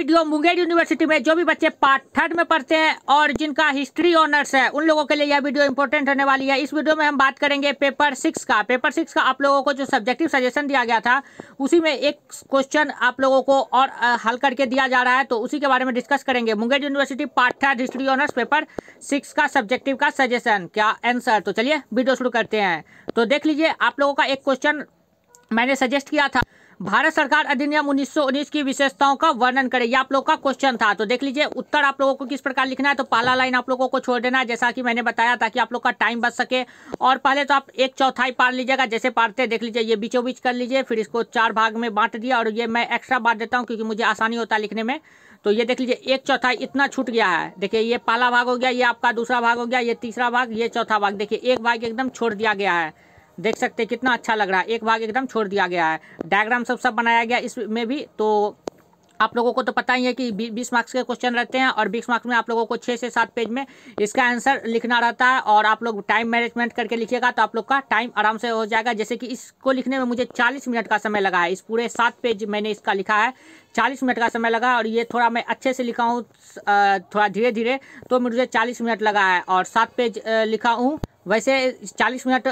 Video Munger university में जो भी बच्चे पार्ट थर्ड में पढ़ते हैं और जिनका हिस्ट्री ऑनर्स है उन लोगों के लिए यह वीडियो इंपॉर्टेंट होने वाली है। इस वीडियो में हम बात करेंगे पेपर 6 का। पेपर 6 का आप लोगों को जो सब्जेक्टिव सजेशन दिया गया था उसी में एक क्वेश्चन आप लोगों को और हल करके दिया जा रहा है, तो उसी के बारे में डिस्कस करेंगे। Munger university part third history honours paper 6 का सब्जेक्टिव का सजेशन क्या आंसर। तो चलिए वीडियो शुरू करते हैं। तो देख लीजिए, आप लोगों का एक क्वेश्चन मैंने सजेस्ट किया था, भारत सरकार अधिनियम 1919 की विशेषताओं का वर्णन करें। ये आप लोग का क्वेश्चन था। तो देख लीजिए उत्तर आप लोगों को किस प्रकार लिखना है। तो पहला लाइन आप लोगों को छोड़ देना है, जैसा कि मैंने बताया ताकि आप लोग का टाइम बच सके। और पहले तो आप 1/4 पार लीजिएगा, जैसे पारते देख लीजिए ये बीचों बीच कर लीजिए, फिर इसको 4 भाग में बांट दिया। और ये मैं एक्स्ट्रा बांट देता हूँ क्योंकि मुझे आसानी होता है लिखने में। तो ये देख लीजिए 1/4 इतना छूट गया है। देखिए ये पहला भाग हो गया, ये आपका दूसरा भाग हो गया, ये तीसरा भाग, ये चौथा भाग। देखिए एक भाग एकदम छोड़ दिया गया है, देख सकते हैं कितना अच्छा लग रहा है। एक भाग एकदम छोड़ दिया गया है, डायग्राम सब बनाया गया इसमें भी। तो आप लोगों को तो पता ही है कि 20 मार्क्स के क्वेश्चन रहते हैं और 20 मार्क्स में आप लोगों को 6 से 7 पेज में इसका आंसर लिखना रहता है। और आप लोग टाइम मैनेजमेंट करके लिखिएगा तो आप लोग का टाइम आराम से हो जाएगा। जैसे कि इसको लिखने में मुझे 40 मिनट का समय लगा है। इस पूरे 7 पेज मैंने इसका लिखा है, 40 मिनट का समय लगा। और ये थोड़ा मैं अच्छे से लिखा हूँ, थोड़ा धीरे धीरे, तो मुझे 40 मिनट लगा है और 7 पेज लिखा हूँ। वैसे 40 मिनट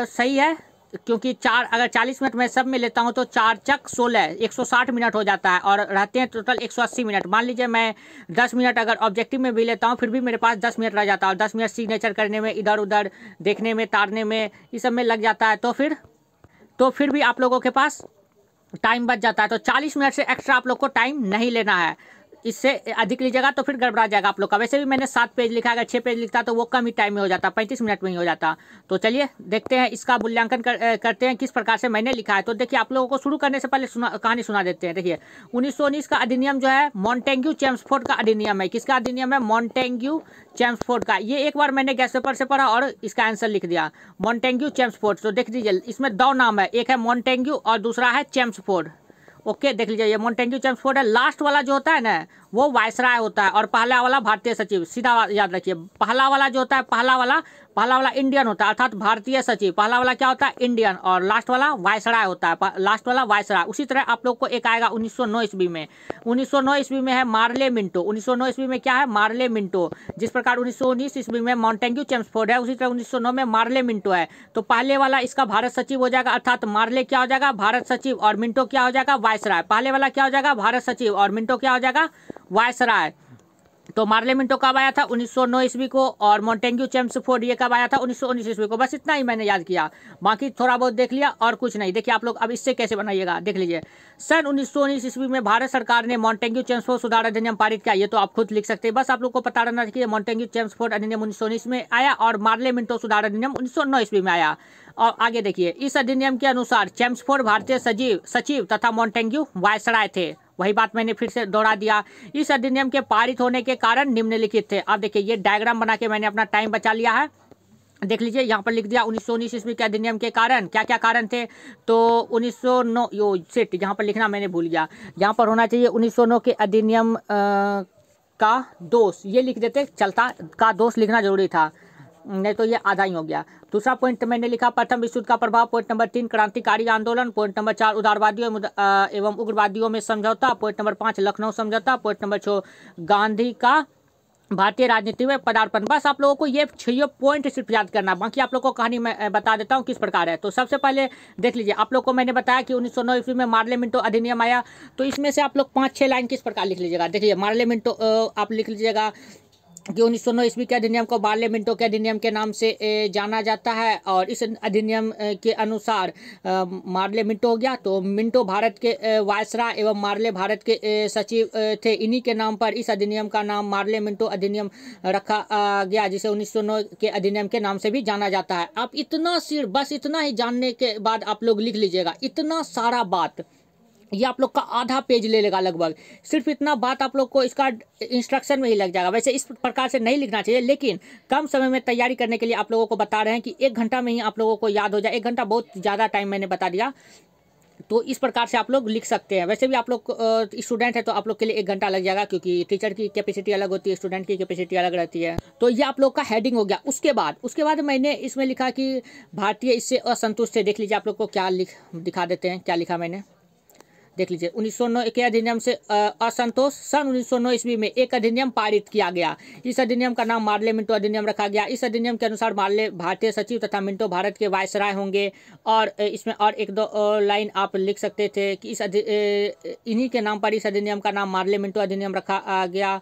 सही है, क्योंकि अगर 40 मिनट मैं सब में लेता हूं तो 4 चक 16 160 मिनट हो जाता है और रहते हैं टोटल 180 मिनट। मान लीजिए मैं 10 मिनट अगर ऑब्जेक्टिव में भी लेता हूं फिर भी मेरे पास 10 मिनट रह जाता है और 10 मिनट सिग्नेचर करने में, इधर उधर देखने में, तारने में, इस सब में लग जाता है। तो फिर भी आप लोगों के पास टाइम बच जाता है। तो 40 मिनट से एक्स्ट्रा आप लोग को टाइम नहीं लेना है, इससे अधिक लीजिएगा तो फिर गड़बड़ा जाएगा आप लोग का। वैसे भी मैंने 7 पेज लिखा, अगर 6 पेज लिखता तो वो कम ही टाइम में हो जाता, 35 मिनट में ही हो जाता। तो चलिए देखते हैं इसका मूल्यांकन करते हैं किस प्रकार से मैंने लिखा है। तो देखिए आप लोगों को शुरू करने से पहले कहानी सुना देते हैं। देखिए 1919 का अधिनियम जो है मॉन्टेग्यू चेम्सफोर्ड का अधिनियम है। किसका अधिनियम है? मॉन्टेग्यू चेम्सफोर्ड का। ये एक बार मैंने गैस पेपर से पढ़ा और इसका आंसर लिख दिया, मॉन्टेग्यू चेम्सफोर्ड। तो देख लीजिए इसमें 2 नाम है, एक है मॉन्टेग्यू और दूसरा है चेम्सफोर्ड। ओके, देख लीजिए ये मॉन्टेग्यू चेम्सफोर्ड है। लास्ट वाला जो होता है ना वो वायसराय होता है और पहला वाला भारतीय सचिव। सीधा याद रखिए, पहला वाला जो होता है पहला वाला इंडियन होता है, अर्थात भारतीय सचिव। पहला वाला क्या होता है? इंडियन। और लास्ट वाला वायसराय होता है, लास्ट वाला वायसराय। उसी तरह आप लोग को एक आएगा 1909 ईस्वी में। 1909 ईस्वी में है मार्ले मिंटो। 1909 ईस्वी में क्या है? Morley Minto. जिस प्रकार 1919 ईस्वी में मॉन्टेग्यू चेम्सफोर्ड है उसी तरह 1909 में मार्ले मिंटो है। तो पहले वाला इसका भारत सचिव हो जाएगा, अर्थात मार्ले क्या हो जाएगा? भारत सचिव। और मिंटो क्या हो जाएगा? वायसराय। पहले वाला क्या हो जाएगा? भारत सचिव और मिंटो क्या हो जाएगा? वायसराय। तो मार्ले मिंटो कब आया था? 1909 ईस्वी को। और मॉन्टेग्यू चेम्सफोर्ड ये कब आया था? 1919 ईस्वी को। बस इतना ही मैंने याद किया, बाकी थोड़ा बहुत देख लिया और कुछ नहीं। देखिए आप लोग अब इससे कैसे बनाइएगा, देख लीजिए। सन 1919 ईस्वी में भारत सरकार ने मॉन्टेग्यू चेम्सफोर्ड सुधार अधिनियम पारित किया। ये तो आप खुद लिख सकते हैं, बस आप लोग को पता रहना चाहिए मॉन्टेग्यू चेम्सफोर्ड अधिनियम 1919 में आया और मार्ले मिंटो सुधार अधिनियम 1909 ईस्वी में आया। और आगे देखिए, इस अधिनियम के अनुसार चेम्सफोर्ड भारतीय सचिव तथा मॉन्टेग्यू वायसराय थे। वही बात मैंने फिर से दोहरा दिया। इस अधिनियम के पारित होने के कारण निम्नलिखित थे। अब देखिए ये डायग्राम बना के मैंने अपना टाइम बचा लिया है। देख लीजिए यहाँ पर लिख दिया 1919 ईस्वी के अधिनियम के कारण क्या क्या कारण थे। तो 1909 यहाँ पर लिखना मैंने भूल गया, यहाँ पर होना चाहिए 1909 के अधिनियम का दोष, ये लिख देते चलता, का दोष लिखना जरूरी था, नहीं तो ये आधा ही हो गया। दूसरा पॉइंट मैंने लिखा प्रथम विश्व युद्ध का प्रभाव। पॉइंट नंबर 3 क्रांतिकारी आंदोलन। पॉइंट नंबर 4 उदारवादियों एवं उग्रवादियों में समझौता। पॉइंट नंबर 5 लखनऊ समझौता। पॉइंट नंबर 6 गांधी का भारतीय राजनीति में पदार्पण। बस आप लोगों को ये 6 पॉइंट सिर्फ याद करना, बाकी आप लोग को कहानी मैं बता देता हूँ किस प्रकार है। तो सबसे पहले देख लीजिए, आप लोग को मैंने बताया कि 1909 ईस्वी में मार्ले मिंटो अधिनियम आया। तो इसमें से आप लोग 5-6 लाइन किस प्रकार लिख लीजिएगा। देखिए मार्ले मिंटो आप लिख लीजिएगा कि 1909 ईस्वी के अधिनियम को मार्ले मिंटो के अधिनियम के नाम से जाना जाता है। और इस अधिनियम के अनुसार मार्ले मिंटो हो गया, तो मिंटो भारत के वायसराय एवं मार्ले भारत के सचिव थे। इन्हीं के नाम पर इस अधिनियम का नाम मार्ले मिंटो अधिनियम रखा गया, जिसे 1909 के अधिनियम के नाम से भी जाना जाता है। आप इतना सिर्फ बस इतना ही जानने के बाद आप लोग लिख लीजिएगा, इतना सारा बात ये आप लोग का आधा पेज ले लेगा लगभग। सिर्फ इतना बात आप लोग को इसका इंस्ट्रक्शन में ही लग जाएगा। वैसे इस प्रकार से नहीं लिखना चाहिए, लेकिन कम समय में तैयारी करने के लिए आप लोगों को बता रहे हैं कि 1 घंटा में ही आप लोगों को याद हो जाए। 1 घंटा बहुत ज़्यादा टाइम मैंने बता दिया, तो इस प्रकार से आप लोग लिख सकते हैं। वैसे भी आप लोग स्टूडेंट है तो आप लोग के लिए 1 घंटा लग जाएगा, क्योंकि टीचर की कैपेसिटी अलग होती है, स्टूडेंट की कैपेसिटी अलग रहती है। तो ये आप लोग का हेडिंग हो गया। उसके बाद मैंने इसमें लिखा कि भारतीय इससे असंतुष्ट थे। देख लीजिए आप लोग को क्या दिखा देते हैं, क्या लिखा मैंने। देख लीजिए 1909 के अधिनियम से असंतोष, सन 1909 ईस्वी में एक अधिनियम पारित किया गया। इस अधिनियम का नाम मार्ले मिंटो अधिनियम रखा गया। इस अधिनियम के अनुसार मार्ले भारतीय सचिव तथा मिंटो भारत के वायसराय होंगे। और इसमें और एक दो लाइन आप लिख सकते थे कि इन्हीं के नाम पर इस अधिनियम का नाम मार्ले मिंटो अधिनियम रखा गया।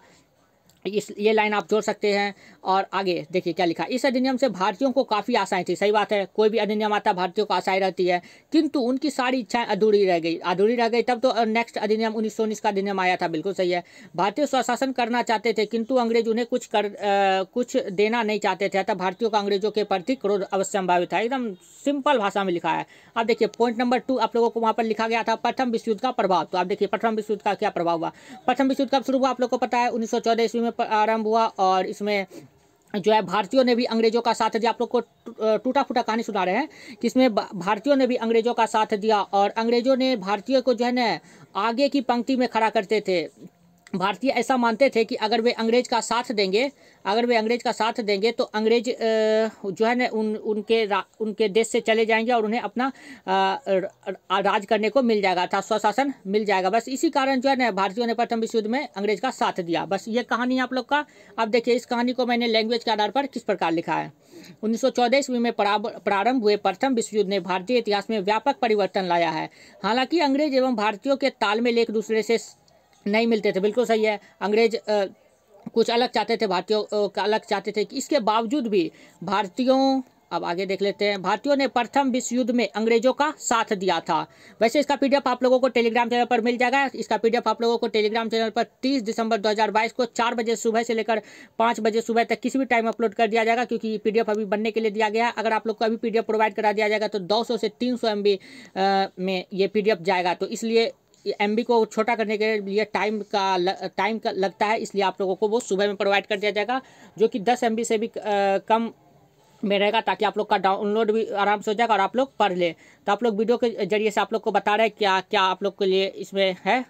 ये लाइन आप जोड़ सकते हैं। और आगे देखिए क्या लिखा, इस अधिनियम से भारतीयों को काफ़ी आशाएं थी। सही बात है, कोई भी अधिनियम आता भारतीयों को आशाएं रहती है, किंतु उनकी सारी इच्छाएं अधूरी रह गई। तब तो नेक्स्ट अधिनियम 1919 का अधिनियम आया था। बिल्कुल सही है, भारतीय स्वशासन करना चाहते थे, किंतु अंग्रेज उन्हें कुछ देना नहीं चाहते थे। अतः भारतीयों का अंग्रेजों के प्रति क्रोध अवश्य संभावित था। एकदम सिंपल भाषा में लिखा है। अब देखिए पॉइंट नंबर 2 आप लोगों को वहाँ पर लिखा गया था प्रथम विश्व युद्ध का प्रभाव। तो आप देखिए प्रथम विश्व युद्ध का क्या प्रभाव हुआ। प्रथम विश्व युद्ध कब शुरू हुआ आप लोग को पता है, 1914 ईस्वी में आरंभ हुआ। और इसमें जो है भारतीयों ने भी अंग्रेजों का साथ दिया। आप लोग को टूटा फूटा कहानी सुना रहे हैं कि इसमें भारतीयों ने भी अंग्रेजों का साथ दिया और अंग्रेजों ने भारतीयों को जो है ना आगे की पंक्ति में खड़ा करते थे। भारतीय ऐसा मानते थे कि अगर वे अंग्रेज का साथ देंगे तो अंग्रेज जो है ना उनके देश से चले जाएंगे और उन्हें अपना राज करने को मिल जाएगा, था स्वशासन मिल जाएगा। बस इसी कारण जो है ना भारतीयों ने प्रथम विश्व युद्ध में अंग्रेज का साथ दिया। बस ये कहानी आप लोग का। अब देखिए इस कहानी को मैंने लैंग्वेज के आधार पर किस प्रकार लिखा है। 1914 ईस्वी में प्रारंभ हुए प्रथम विश्व युद्ध ने भारतीय इतिहास में व्यापक परिवर्तन लाया है। हालांकि अंग्रेज एवं भारतीयों के तालमेल एक दूसरे से नहीं मिलते थे। बिल्कुल सही है, अंग्रेज कुछ अलग चाहते थे, भारतीयों का अलग चाहते थे। इसके बावजूद भी भारतीयों, अब आगे देख लेते हैं, भारतीयों ने प्रथम विश्व युद्ध में अंग्रेजों का साथ दिया था। वैसे इसका पीडीएफ आप लोगों को टेलीग्राम चैनल पर मिल जाएगा। इसका पीडीएफ आप लोगों को टेलीग्राम चैनल पर 30 दिसंबर 2022 को 4 बजे सुबह से लेकर 5 बजे सुबह तक किसी भी टाइम अपलोड कर दिया जाएगा, क्योंकि पीडीएफ अभी बनने के लिए दिया गया है। अगर आप लोग को अभी पीडीएफ प्रोवाइड करा दिया जाएगा तो 200 से 300 MB में ये पीडीएफ जाएगा। तो इसलिए MB को छोटा करने के लिए टाइम का लगता है, इसलिए आप लोगों को वो सुबह में प्रोवाइड कर दिया जाएगा, जो कि 10 MB से भी कम में रहेगा, ताकि आप लोग का डाउनलोड भी आराम से हो जाएगा और आप लोग पढ़ लें। तो आप लोग वीडियो के जरिए से आप लोग को बता रहे हैं क्या क्या आप लोग के लिए इसमें है।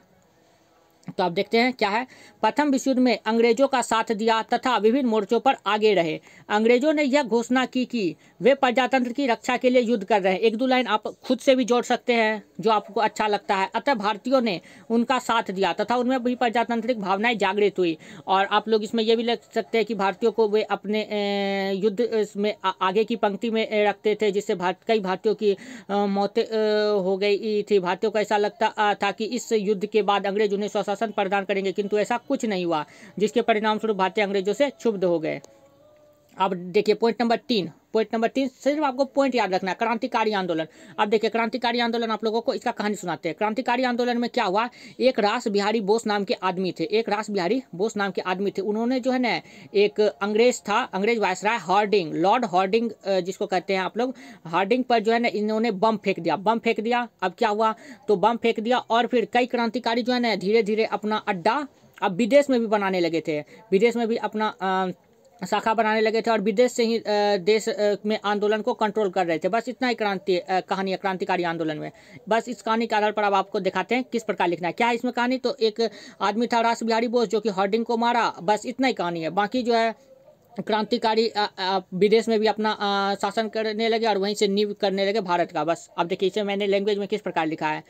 तो आप देखते हैं क्या है। प्रथम विश्व युद्ध में अंग्रेजों का साथ दिया तथा विभिन्न मोर्चों पर आगे रहे। अंग्रेजों ने यह घोषणा की कि वे प्रजातंत्र की रक्षा के लिए युद्ध कर रहे हैं। एक दो लाइन आप खुद से भी जोड़ सकते हैं जो आपको अच्छा लगता है। अतः भारतीयों ने उनका साथ दिया तथा उनमें भी प्रजातांत्रिक भावनाएं जागृत हुई। और आप लोग इसमें यह भी लिख सकते हैं कि भारतीयों को वे अपने युद्ध में आगे की पंक्ति में रखते थे, जिससे कई भारतीयों की मौतें हो गई थी। भारतीयों को ऐसा लगता था कि इस युद्ध के बाद अंग्रेज उन्हें स्वशासन प्रदान करेंगे, किंतु ऐसा कुछ नहीं हुआ, जिसके परिणाम स्वरूप भारतीय अंग्रेजों से क्षुब्ध हो गए। अब देखिए पॉइंट नंबर 3 सिर्फ आपको पॉइंट याद रखना है, क्रांतिकारी आंदोलन। अब देखिए क्रांतिकारी आंदोलन आप लोगों को इसका कहानी सुनाते हैं। क्रांतिकारी आंदोलन में क्या हुआ, एक रास बिहारी बोस नाम के आदमी थे। उन्होंने जो है ना एक अंग्रेज वायसराय हार्डिंग, लॉर्ड हार्डिंग जिसको कहते हैं आप लोग, हार्डिंग पर जो है ना इन्होंने बम फेंक दिया। अब क्या हुआ, तो बम फेंक दिया और फिर कई क्रांतिकारी जो है ना धीरे धीरे अपना अड्डा अब विदेश में भी बनाने लगे थे। विदेश में भी अपना शाखा बनाने लगे थे और विदेश से ही देश में आंदोलन को कंट्रोल कर रहे थे। बस इतना ही कहानी है क्रांतिकारी आंदोलन में। बस इस कहानी के आधार पर अब आपको दिखाते हैं किस प्रकार लिखना है। क्या है इसमें कहानी, तो एक आदमी था रास बिहारी बोस जो कि हार्डिंग को मारा। बस इतना ही कहानी है। बाकी जो है क्रांतिकारी विदेश में भी अपना शासन करने लगे और वहीं से नींव करने लगे भारत का। बस अब देखिए इसे मैंने लैंग्वेज में किस प्रकार लिखा है।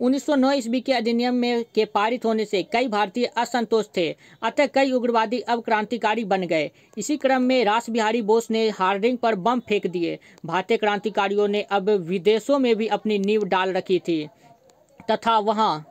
1909 ईस्वी के अधिनियम में के पारित होने से कई भारतीय असंतोष थे, अतः कई उग्रवादी अब क्रांतिकारी बन गए। इसी क्रम में रास बिहारी बोस ने हार्डिंग पर बम फेंक दिए। भारतीय क्रांतिकारियों ने अब विदेशों में भी अपनी नींव डाल रखी थी तथा वहां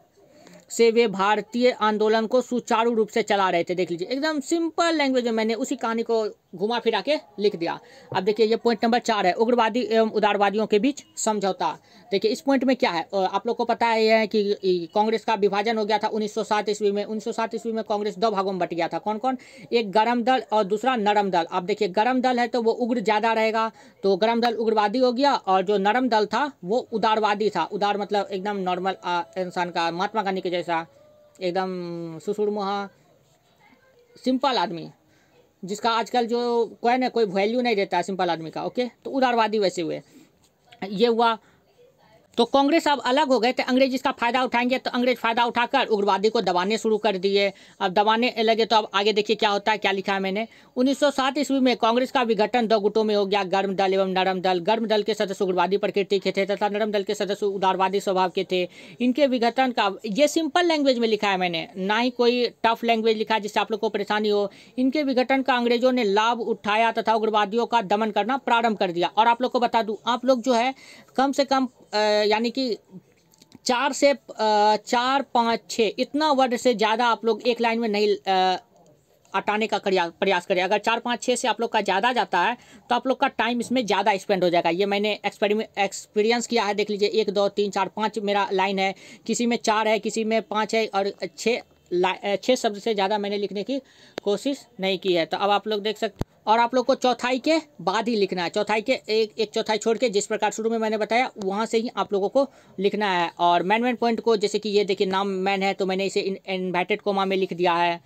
से वे भारतीय आंदोलन को सुचारू रूप से चला रहे थे। देख लीजिए एकदम सिंपल लैंग्वेज में मैंने उसी कहानी को घुमा फिरा के लिख दिया। अब देखिए ये पॉइंट नंबर 4 है, उग्रवादी एवं उदारवादियों के बीच समझौता। देखिए इस पॉइंट में क्या है, आप लोग को पता है कि कांग्रेस का विभाजन हो गया था 1907 ईस्वी में। 1907 ईस्वी में कांग्रेस 2 भागों में बट गया था। कौन कौन, एक गरम दल और दूसरा नरम दल। अब देखिए गरम दल है तो वो उग्र ज्यादा रहेगा, तो गरम दल उग्रवादी हो गया, और जो नरम दल था वो उदारवादी था। उदार मतलब एकदम नॉर्मल इंसान का, महात्मा गांधी के जैसा एकदम सुसुरमुहा सिंपल आदमी, जिसका आजकल जो कोई ना कोई वैल्यू नहीं देता है सिंपल आदमी का। ओके, तो उदारवादी वैसे हुए। ये हुआ तो कांग्रेस अब अलग हो गए थे, अंग्रेज इसका फायदा उठाएंगे, तो अंग्रेज फायदा उठाकर उग्रवादी को दबाने शुरू कर दिए। अब दबाने लगे तो अब आगे देखिए क्या होता है, क्या लिखा है मैंने। 1907 ईस्वी में कांग्रेस का विघटन 2 गुटों में हो गया, गर्म दल एवं नरम दल। गर्म दल के सदस्य उग्रवादी प्रकृति के थे तथा नरम दल के सदस्य उदारवादी स्वभाव के थे। इनके विघटन का, ये सिंपल लैंग्वेज में लिखा है मैंने, ना ही कोई टफ लैंग्वेज लिखा है जिससे आप लोग को परेशानी हो। इनके विघटन का अंग्रेजों ने लाभ उठाया तथा उग्रवादियों का दमन करना प्रारंभ कर दिया। और आप लोग को बता दूं, आप लोग जो है कम से कम यानी कि 4 से 4, 5, 6 इतना वर्ड से ज़्यादा आप लोग एक लाइन में नहीं हटाने का प्रयास करें। अगर 4, 5, 6 से आप लोग का ज़्यादा जाता है तो आप लोग का टाइम इसमें ज़्यादा स्पेंड हो जाएगा। ये मैंने एक्सपीरियंस किया है, देख लीजिए। 1, 2, 3, 4, 5 मेरा लाइन है, किसी में 4 है, किसी में 5 है, और 6 शब्द से ज़्यादा मैंने लिखने की कोशिश नहीं की है। तो अब आप लोग देख सकते, और आप लोग को चौथाई के बाद ही लिखना है, चौथाई के एक चौथाई छोड़ के, जिस प्रकार शुरू में मैंने बताया वहाँ से ही आप लोगों को लिखना है। और मैन पॉइंट को, जैसे कि ये देखिए नाम मैन है तो मैंने इसे इन्वर्टेड कोमा में लिख दिया है।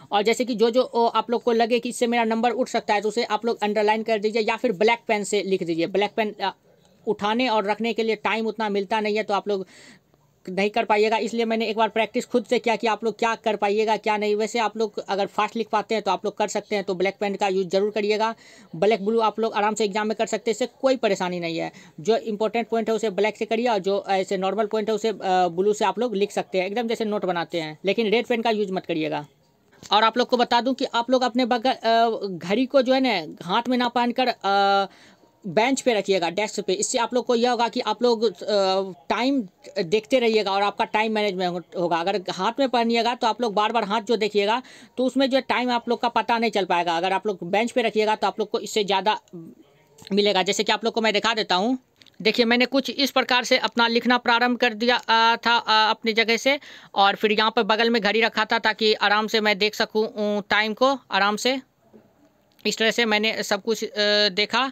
और जैसे कि जो आप लोग को लगे कि इससे मेरा नंबर उठ सकता है तो उसे आप लोग अंडरलाइन कर दीजिए या फिर ब्लैक पेन से लिख दीजिए। ब्लैक पेन उठाने और रखने के लिए टाइम उतना मिलता नहीं है तो आप लोग नहीं कर पाइएगा, इसलिए मैंने एक बार प्रैक्टिस खुद से किया कि आप लोग क्या कर पाइएगा क्या नहीं। वैसे आप लोग अगर फास्ट लिख पाते हैं तो आप लोग कर सकते हैं, तो ब्लैक पेन का यूज़ जरूर करिएगा। ब्लैक ब्लू आप लोग आराम से एग्जाम में कर सकते हैं, इससे कोई परेशानी नहीं है। जो इंपॉर्टेंट पॉइंट है उसे ब्लैक से करिए और जो ऐसे नॉर्मल पॉइंट है उसे ब्लू से आप लोग लिख सकते हैं, एकदम जैसे नोट बनाते हैं। लेकिन रेड पेन का यूज़ मत करिएगा। और आप लोग को बता दूं कि आप लोग अपने बगल घड़ी को जो है ना हाथ में ना पहनकर बेंच पे रखिएगा, डेस्क पे। इससे आप लोग को यह होगा कि आप लोग टाइम देखते रहिएगा और आपका टाइम मैनेजमेंट होगा। अगर हाथ में पहनिएगा तो आप लोग बार बार हाथ जो देखिएगा तो उसमें जो टाइम आप लोग का पता नहीं चल पाएगा। अगर आप लोग बेंच पे रखिएगा तो आप लोग को इससे ज़्यादा मिलेगा। जैसे कि आप लोग को मैं दिखा देता हूँ, देखिए मैंने कुछ इस प्रकार से अपना लिखना प्रारंभ कर दिया था अपनी जगह से, और फिर यहाँ पर बगल में घड़ी रखा था ताकि आराम से मैं देख सकूँ टाइम को आराम से। इस तरह से मैंने सब कुछ देखा,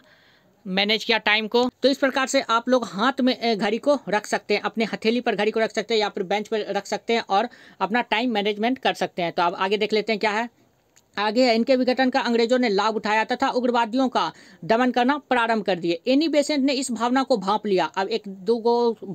मैनेज किया टाइम को। तो इस प्रकार से आप लोग हाथ में घड़ी को रख सकते हैं, अपने हथेली पर घड़ी को रख सकते हैं या फिर बेंच पर रख सकते हैं और अपना टाइम मैनेजमेंट कर सकते हैं। तो अब आगे देख लेते हैं क्या है। आगे है, इनके विघटन का अंग्रेजों ने लाभ उठाया तथा उग्रवादियों का दमन करना प्रारंभ कर दिए। एनी बेसेंट ने इस भावना को भांप लिया। अब 1-2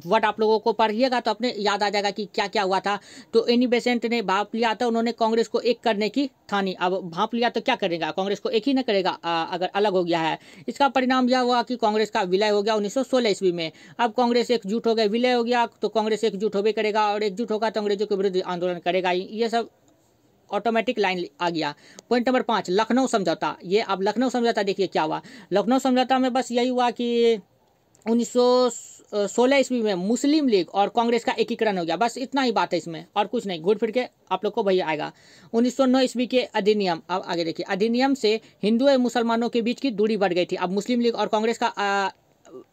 वर्ड आप लोगों को पढ़िएगा तो अपने याद आ जाएगा कि क्या क्या हुआ था। तो एनी बेसेंट ने भांप लिया था, उन्होंने कांग्रेस को एक करने की ठानी। अब भांप लिया तो क्या करेगा, कांग्रेस को एक ही न करेगा अगर अलग हो गया है। इसका परिणाम यह हुआ कि कांग्रेस का विलय हो गया 1916 ईस्वी में। अब कांग्रेस एकजुट हो गया, विलय हो गया तो कांग्रेस एकजुट होबे करेगा, और एकजुट होगा तो अंग्रेजों के विरुद्ध आंदोलन करेगा। ये सब ऑटोमेटिक लाइन आ गया। पॉइंट नंबर 5, लखनऊ समझौता। ये अब लखनऊ समझौता देखिए क्या हुआ। लखनऊ समझौता में बस यही हुआ कि 1916 ईस्वी में मुस्लिम लीग और कांग्रेस का एकीकरण हो गया, बस इतना ही बात है इसमें, और कुछ नहीं। घूर फिर के आप लोग को वही आएगा। 1909 ईस्वी के अधिनियम, अब आगे देखिए। अधिनियम से हिंदू एवं मुसलमानों के बीच की दूरी बढ़ गई थी। अब मुस्लिम लीग और कांग्रेस का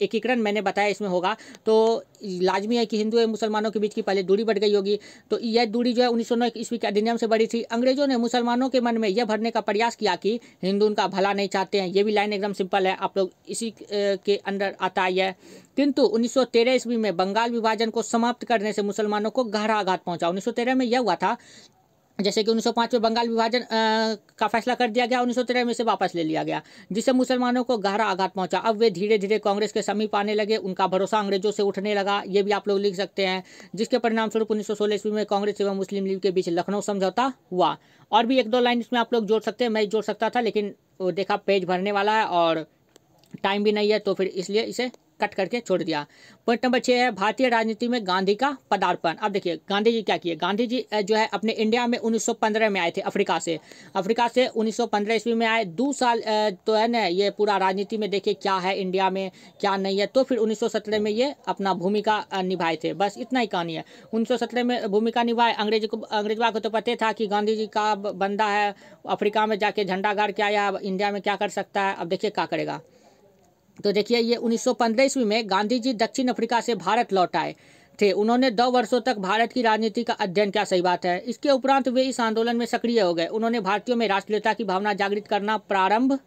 एकीकरण मैंने बताया इसमें होगा, तो लाजमी है कि हिंदू एवं मुसलमानों के बीच की पहले दूरी बढ़ गई होगी। तो यह दूरी जो है 1909 ईस्वी के अधिनियम से बढ़ी थी। अंग्रेजों ने मुसलमानों के मन में यह भरने का प्रयास किया कि हिंदू उनका भला नहीं चाहते हैं। ये भी लाइन एकदम सिंपल है, आप लोग इसी के अंदर आता है। किंतु 1913 ईस्वी में बंगाल विभाजन को समाप्त करने से मुसलमानों को गहरा आघात पहुंचा। 1913 में यह हुआ था, जैसे कि 1905 में बंगाल विभाजन का फैसला कर दिया गया, 1913 में से वापस ले लिया गया, जिससे मुसलमानों को गहरा आघात पहुंचा। अब वे धीरे धीरे कांग्रेस के समीप आने लगे, उनका भरोसा अंग्रेजों से उठने लगा। ये भी आप लोग लिख सकते हैं, जिसके परिणाम स्वरूप 1916 ईस्वी में कांग्रेस एवं मुस्लिम लीग के बीच लखनऊ समझौता हुआ। और भी 1-2 लाइन इसमें आप लोग जोड़ सकते हैं, मैं जोड़ सकता था लेकिन वो देखा पेज भरने वाला है और टाइम भी नहीं है, तो फिर इसलिए इसे कट करके छोड़ दिया। पॉइंट नंबर 6 है, भारतीय राजनीति में गांधी का पदार्पण। अब देखिए गांधी जी क्या किए। गांधी जी जो है अपने इंडिया में 1915 में आए थे अफ्रीका से 1915 ईस्वी में आए। 2 साल तो है ना ये पूरा राजनीति में देखिए क्या है इंडिया में क्या नहीं है। तो फिर 1917 में ये अपना भूमिका निभाए थे, बस इतना ही कहानी है। 1917 में भूमिका निभाए। अंग्रेजवा को तो पता था कि गांधी जी का बंदा है, अफ्रीका में जाके झंडा गाड़ के आया, अब इंडिया में क्या कर सकता है, अब देखिए क्या करेगा। तो देखिए ये 1915 ईस्वी में गांधी जी दक्षिण अफ्रीका से भारत लौट आए थे। उन्होंने 2 वर्षों तक भारत की राजनीति का अध्ययन किया, सही बात है। इसके उपरांत वे इस आंदोलन में सक्रिय हो गए। उन्होंने भारतीयों में राष्ट्रीयता की भावना जागृत करना प्रारंभ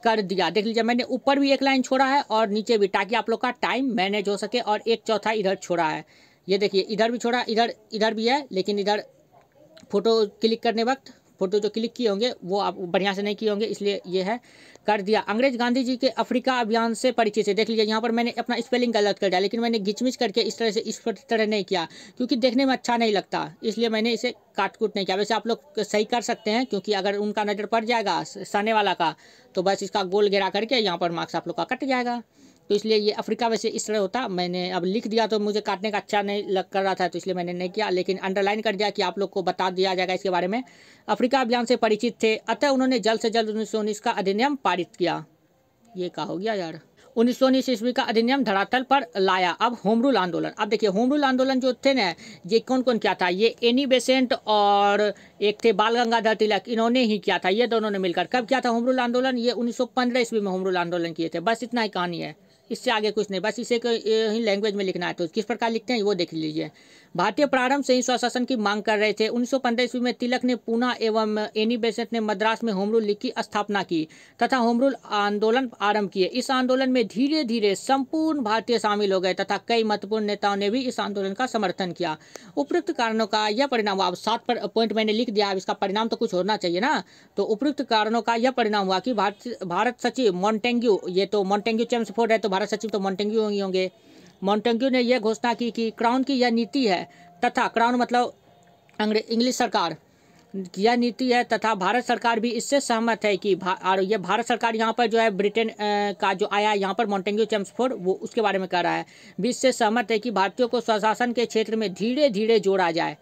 कर दिया। देख लीजिए मैंने ऊपर भी एक लाइन छोड़ा है और नीचे भी, ताकि आप लोग का टाइम मैनेज हो सके। और 1/4 इधर छोड़ा है, ये देखिए इधर भी छोड़ा, इधर भी है, लेकिन इधर फोटो क्लिक करने वक्त फोटो जो क्लिक किए होंगे वो आप बढ़िया से नहीं किए होंगे, इसलिए ये है कर दिया। अंग्रेज गांधी जी के अफ्रीका अभियान से परिचित है। देख लीजिए यहाँ पर मैंने अपना स्पेलिंग गलत कर दिया, लेकिन मैंने घिचमिच करके इस तरह से इस तरह नहीं किया क्योंकि देखने में अच्छा नहीं लगता, इसलिए मैंने इसे काट कूट नहीं किया। वैसे आप लोग सही कर सकते हैं, क्योंकि अगर उनका नज़र पड़ जाएगा सामने वाला का तो बस इसका गोल घेरा करके यहाँ पर मार्क्स आप लोग का कट जाएगा। तो इसलिए ये अफ्रीका वैसे इस तरह होता, मैंने अब लिख दिया तो मुझे काटने का अच्छा नहीं लग कर रहा था, तो इसलिए मैंने नहीं किया, लेकिन अंडरलाइन कर दिया कि आप लोग को बता दिया जाएगा इसके बारे में। अफ्रीका अभियान से परिचित थे, अतः उन्होंने जल्द से जल्द 1919 का अधिनियम पारित किया। ये क्या हो गया यार, 1919 ईस्वी का अधिनियम धरातल पर लाया। अब होम रूल आंदोलन, अब देखिए होम रूल आंदोलन जो थे ना, ये कौन कौन किया था, ये एनी बेसेंट और एक थे बाल गंगाधर तिलक, इन्होंने ही किया था, ये दोनों ने मिलकर। कब किया था होम रूल आंदोलन, ये 1915 ईस्वी में होम रूल आंदोलन किए थे। बस इतना ही कहानी है, इससे आगे कुछ नहीं, बस इसे ही लैंग्वेज में लिखना है। तो किस प्रकार लिखते हैं वो देख लीजिए। भारतीय प्रारंभ से ही स्वशासन की मांग कर रहे थे। 1915 ईस्वी में तिलक ने पूना एवं एनी बेसेंट ने मद्रास में होम रूल लीग की स्थापना की तथा होम रूल आंदोलन आरंभ किए। इस आंदोलन में धीरे धीरे संपूर्ण भारतीय शामिल हो गए तथा कई महत्वपूर्ण नेताओं ने भी इस आंदोलन का समर्थन किया। उपयुक्त कारणों का यह परिणाम हुआ, अब 7 पॉइंट मैंने लिख दिया, अब इसका परिणाम तो कुछ होना चाहिए ना। तो उपयुक्त कारणों का यह परिणाम हुआ कि भारत सचिव मॉन्टेग्यू, ये तो मॉन्टेग्यू चेम्सफोर्ड है तो भारत सचिव तो मॉन्टेग्यू ही होंगे। मॉन्टेग्यू ने यह घोषणा की कि क्राउन की यह नीति है तथा क्राउन मतलब इंग्लिश सरकार, यह नीति है तथा भारत सरकार भी इससे सहमत है कि और ये भारत सरकार यहाँ पर जो है ब्रिटेन का जो आया यहाँ पर मॉन्टेग्यू चेम्सफोर्ड, वो उसके बारे में कह रहा है, भी इससे सहमत है कि भारतीयों को स्वशासन के क्षेत्र में धीरे धीरे जोड़ा जाए,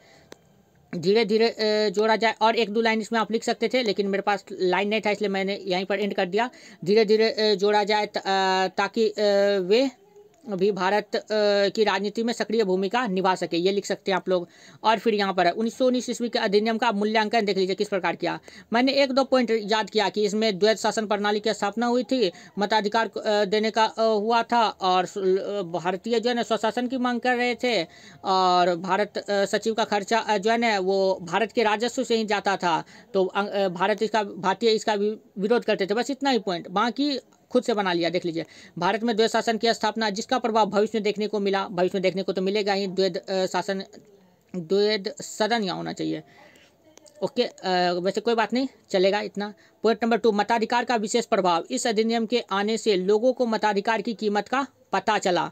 धीरे धीरे जोड़ा जाए। और एक दो लाइन इसमें आप लिख सकते थे, लेकिन मेरे पास लाइन नहीं था इसलिए मैंने यहीं पर एंड कर दिया। धीरे धीरे जोड़ा जाए ताकि वे भी भारत की राजनीति में सक्रिय भूमिका निभा सके, ये लिख सकते हैं आप लोग। और फिर यहाँ पर 1919 ईस्वी के अधिनियम का मूल्यांकन देख लीजिए किस प्रकार किया। मैंने 1-2 पॉइंट याद किया कि इसमें द्वैध शासन प्रणाली की स्थापना हुई थी, मताधिकार देने का हुआ था, और भारतीय जो है ना स्वशासन की मांग कर रहे थे, और भारत सचिव का खर्चा जो है ना वो भारत के राजस्व से ही जाता था, तो भारतीय इसका विरोध करते थे। बस इतना ही पॉइंट, बाकी खुद से बना लिया। देख लीजिए, भारत में द्वैध शासन की स्थापना, जिसका प्रभाव भविष्य में देखने को मिला, भविष्य में देखने को तो मिलेगा ही, द्वैध सदन यहाँ होना चाहिए। ओके, वैसे कोई बात नहीं, चलेगा इतना। पॉइंट नंबर 2, मताधिकार का विशेष प्रभाव। इस अधिनियम के आने से लोगों को मताधिकार की कीमत का पता चला।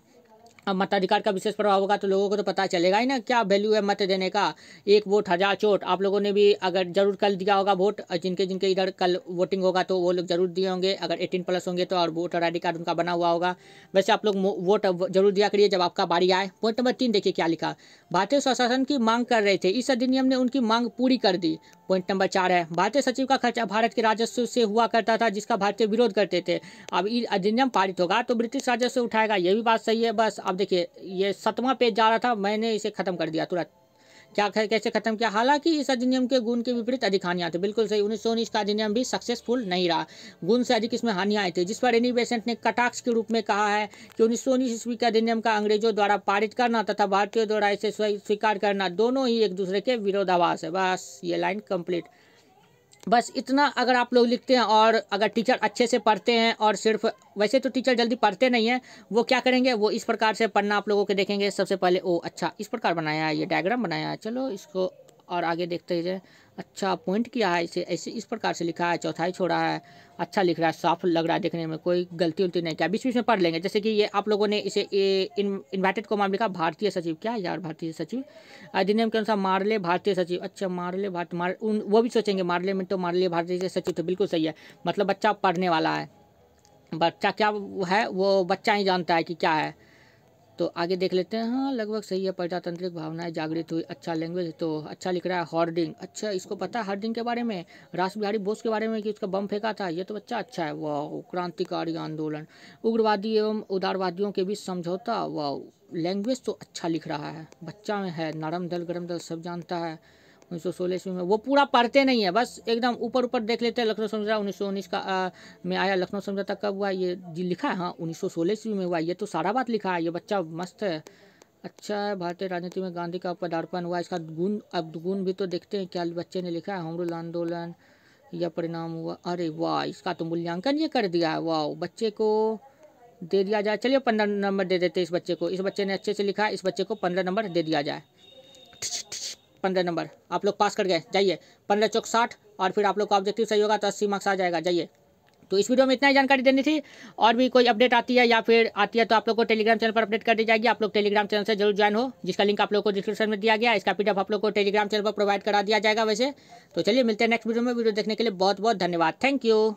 अब मताधिकार का विशेष प्रभाव होगा तो लोगों को तो पता चलेगा ही ना क्या वैल्यू है मत देने का। 1 वोट 1000 चोट। आप लोगों ने भी अगर जरूर कल दिया होगा वोट, जिनके जिनके इधर कल वोटिंग होगा तो वो लोग जरूर दिए होंगे, अगर 18+ होंगे तो, और वोटर ID कार्ड उनका बना हुआ होगा। वैसे आप लोग वोट जरूर दिया करिए जब आपका बारी आए। पॉइंट नंबर 3 देखिए क्या लिखा, भारतीय स्वशासन की मांग कर रहे थे, इस अधिनियम ने उनकी मांग पूरी कर दी। पॉइंट नंबर 4 है, भारतीय सचिव का खर्चा भारत के राजस्व से हुआ करता था, जिसका भारतीय विरोध करते थे। अब ये अधिनियम पारित होगा तो ब्रिटिश राजस्व उठाएगा, ये भी बात सही है। बस अब देखिए ये 7वां पेज जा रहा था, मैंने इसे खत्म कर दिया तुरंत। क्या कैसे खत्म किया, हालांकि इस अधिनियम के गुण के विपरीत अधिक हानियां थी। बिल्कुल सही, 1919 का अधिनियम भी सक्सेसफुल नहीं रहा, गुण से अधिक इसमें हानियां आई थी, जिस पर एनी बेसेंट ने कटाक्ष के रूप में कहा है कि 1919 ईस्वी के अधिनियम का अंग्रेजों द्वारा पारित करना तथा भारतीयों द्वारा इसे स्वीकार करना दोनों ही एक दूसरे के विरोधाभास है। बस ये लाइन कंप्लीट, बस इतना अगर आप लोग लिखते हैं, और अगर टीचर अच्छे से पढ़ते हैं, और सिर्फ वैसे तो टीचर जल्दी पढ़ते नहीं हैं, वो क्या करेंगे, वो इस प्रकार से पढ़ना आप लोगों के देखेंगे। सबसे पहले ओ अच्छा इस प्रकार बनाया है, ये डायग्राम बनाया है, चलो इसको और आगे देखते हैं। अच्छा पॉइंट किया है, इसे ऐसे इस प्रकार से लिखा है, चौथाई छोड़ा है, अच्छा लिख रहा है, साफ लग रहा है देखने में, कोई गलती उलती नहीं किया। बीच बीच में पढ़ लेंगे, जैसे कि ये आप लोगों ने इसे इन्वर्टेड कॉमा में लिखा भारतीय सचिव, क्या यार भारतीय सचिव, अधिनियम के अनुसार मार्ले भारतीय सचिव। अच्छा मार्ले वो भी सोचेंगे मार्ले में तो मार्ले भारतीय सचिव, तो बिल्कुल सही है, मतलब बच्चा पढ़ने वाला है, बच्चा क्या है वो बच्चा ही जानता है कि क्या है। तो आगे देख लेते हैं, हाँ लगभग सही है, प्रजातांत्रिक भावनाएं जागृत हुई, अच्छा लैंग्वेज तो अच्छा लिख रहा है। हॉर्डिंग, अच्छा इसको पता है हॉर्डिंग के बारे में, रास बिहारी बोस के बारे में कि उसका बम फेंका था, ये तो बच्चा अच्छा है। वाह, क्रांतिकारी आंदोलन, उग्रवादी एवं उदारवादियों के बीच समझौता, वाह लैंग्वेज तो अच्छा लिख रहा है, बच्चा में है। नरम दल गरम दल सब जानता है। 1916 ईस्वी में, वो पूरा पढ़ते नहीं है, बस एकदम ऊपर ऊपर देख लेते हैं। लखनऊ समझौता 1919 का में आया। लखनऊ समझौता कब हुआ, ये जी लिखा है, हाँ 1916 ईस्वी में हुआ, ये तो सारा बात लिखा है, ये बच्चा मस्त है, अच्छा है। भारतीय राजनीति में गांधी का पदार्पण हुआ, इसका गुण, अब गुण भी तो देखते हैं क्या बच्चे ने लिखा है। होम रूल आंदोलन, यह परिणाम हुआ, अरे वाह इसका तो मूल्यांकन ये कर दिया है, वाह बच्चे को दे दिया जाए। चलिए 15 नंबर दे देते इस बच्चे को, इस बच्चे ने अच्छे से लिखा है, इस बच्चे को 15 नंबर दे दिया जाए। 15 नंबर आप लोग पास कर गए, जाइए। 15 चौक 60 और फिर आप लोग का ऑब्जेक्टिव सही होगा तो 80 मार्क्स आ जाएगा, जाइए। तो इस वीडियो में इतना ही जानकारी देनी थी। और भी कोई अपडेट आती है या फिर आती है तो आप लोग को टेलीग्राम चैनल पर अपडेट कर दी जाएगी। आप लोग टेलीग्राम चैनल से जरूर ज्वाइन हो, जिसका लिंक आप लोग को डिस्क्रिप्शन में दिया गया है। इसका पीडीएफ आप लोग को टेलीग्राम चैनल पर प्रोवाइड करा दिया जाएगा वैसे। तो चलिए मिलते हैं नेक्स्ट वीडियो में। वीडियो देखने के लिए बहुत बहुत धन्यवाद। Thank you.